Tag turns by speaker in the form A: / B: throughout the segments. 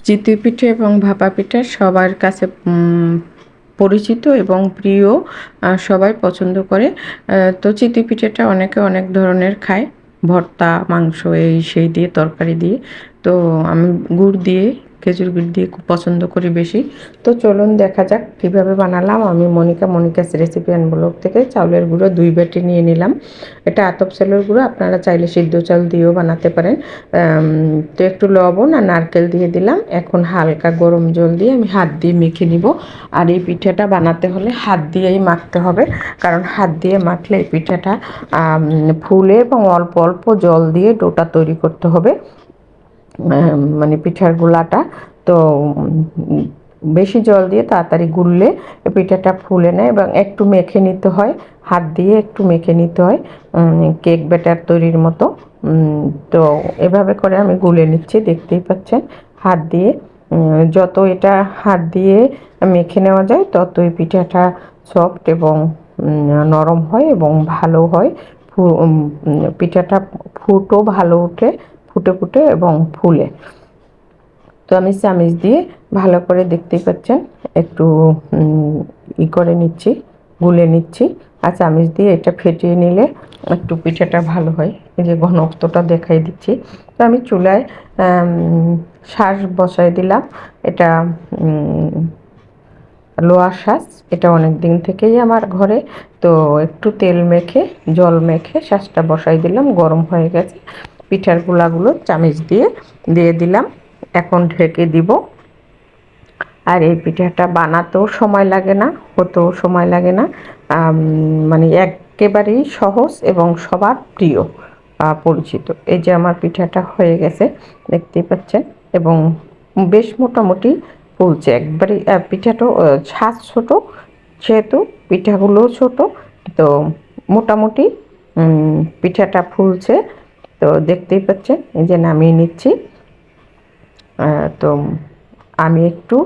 A: চিতই পিঠে এবং ভাপা পিঠা সবার কাছে পরিচিত এবং প্রিয়, সবাই পছন্দ করে। তো চিতই পিঠেটা অনেকে অনেক ধরনের খায়, ভর্তা, মাংস, এই সেই দিয়ে, তরকারি দিয়ে। তো আমি গুড় দিয়ে, খেজুর গুড় দিয়ে খুব পছন্দ করি বেশি। তো চলুন দেখা যাক কীভাবে বানালাম। আমি মনিকাস রেসিপি অ্যান্ড ব্লগ থেকে চাউলের গুঁড়ো 2 বাটি নিয়ে নিলাম। এটা আতপ চালের গুঁড়ো, আপনারা চাইলে সিদ্ধ চাল দিয়েও বানাতে পারেন। তো একটু লবণ আর নারকেল দিয়ে দিলাম। এখন হালকা গরম জল দিয়ে আমি হাত দিয়ে মেখে নিব। আর এই পিঠাটা বানাতে হলে হাত দিয়েই মাখতে হবে, কারণ হাত দিয়ে মাখলে এই পিঠাটা ফুলে এবং অল্প অল্প জল দিয়ে ডোটা তৈরি করতে হবে, মানে পিঠার গোলাটা। তো বেশি জল দিয়ে তাড়াতাড়ি গুললে পিঠাটা ফুলে না, এবং একটু মেখে নিতে হয়, হাত দিয়ে একটু মেখে নিতে হয়, কেক ব্যাটার তৈরির মতো। তো এভাবে করে আমি গুলে নিচ্ছি, দেখতেই পাচ্ছেন হাত দিয়ে। যত এটা হাত দিয়ে মেখে নেওয়া যায় ততই পিঠাটা সফট এবং নরম হয় এবং ভালো হয়। পিঠাটা ফুটও ভালো ওঠে, ফুটে ফুটে এবং ফুলে। তো আমি চামিচ দিয়ে ভালো করে, দেখতেই পাচ্ছেন, একটু করে নিচ্ছি, গুলে নিচ্ছি। আর চামিচ দিয়ে এটা ফেটিয়ে নিলে একটু পিঠাটা ভালো হয়। এই যে ঘনত্বটা দেখাই দিচ্ছি। তো আমি চুলায় শাঁস বসাই দিলাম। এটা লোহার শাঁস, এটা অনেক দিন থেকেই আমার ঘরে। তো একটু তেল মেখে, জল মেখে শাঁসটা বসাই দিলাম, গরম হয়ে গেছে। পিঠার গোলাগুলো চামিচ দিয়ে দিয়ে দিলাম। এখন ঢেকে দিব। আর এই পিঠাটা বানাতেও সময় লাগে না, হতেও সময় লাগে না, মানে একেবারেই সহজ এবং সবার প্রিয়, পরিচিত। এই যে আমার পিঠাটা হয়ে গেছে, দেখতেই পাচ্ছেন, এবং বেশ মোটামুটি ফুলছে একবারে। পিঠাটাও ছাঁচ ছোট, সেহেতু পিঠাগুলোও ছোট। তো মোটামুটি পিঠাটা ফুলছে। তো দেখতেই পাচ্ছেন, এই যে নামিয়ে নিচ্ছি। তো আমি একটু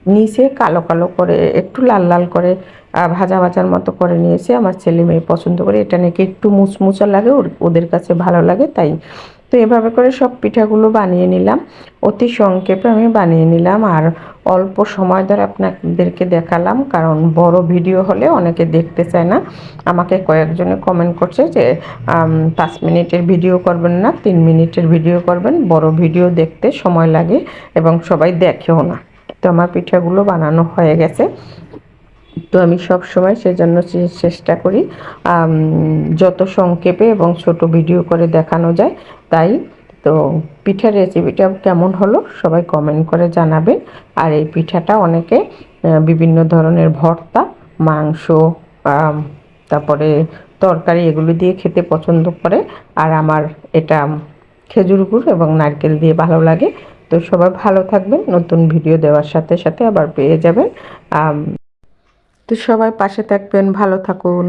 A: নিচে কালো কালো করে, একটু লাল লাল করে ভাজা ভাজার মতো করে নিয়েছি। আমার ছেলে মেয়ে পছন্দ করে, এটা নাকি একটু মুচমুচা লাগে, ওদের কাছে ভালো লাগে তাই। তো এভাবে করে সব পিঠাগুলো বানিয়ে নিলাম, অতি সংক্ষেপে আমি বানিয়ে নিলাম। আর অল্প সময় ধরে আপনাদেরকে দেখালাম, কারণ বড় ভিডিও হলে অনেকে দেখতে চায় না। আমাকে কয়েকজনে কমেন্ট করছে যে 5 মিনিটের ভিডিও করবেন না, 3 মিনিটের ভিডিও করবেন, বড় ভিডিও দেখতে সময় লাগে এবং সবাই দেখেও না। তো আমার পিঠাগুলো বানানো হয়ে গেছে। তো আমি সব সময় সেজন্য চেষ্টা করি যত সংক্ষেপে এবং ছোট ভিডিও করে দেখানো যায় তাই। তো পিঠার রেসিপিটা কেমন হলো সবাই কমেন্ট করে জানাবেন। আর এই পিঠাটা অনেকে বিভিন্ন ধরনের ভর্তা, মাংস, তারপরে তরকারি, এগুলো দিয়ে খেতে পছন্দ করে। আর আমার এটা খেজুর গুড় এবং নারকেল দিয়ে ভালো লাগে। তো সবাই ভালো থাকবেন, নতুন ভিডিও দেওয়ার সাথে সাথে আবার পেয়ে যাবেন। তো সবাই পাশে থাকবেন, ভালো থাকুন।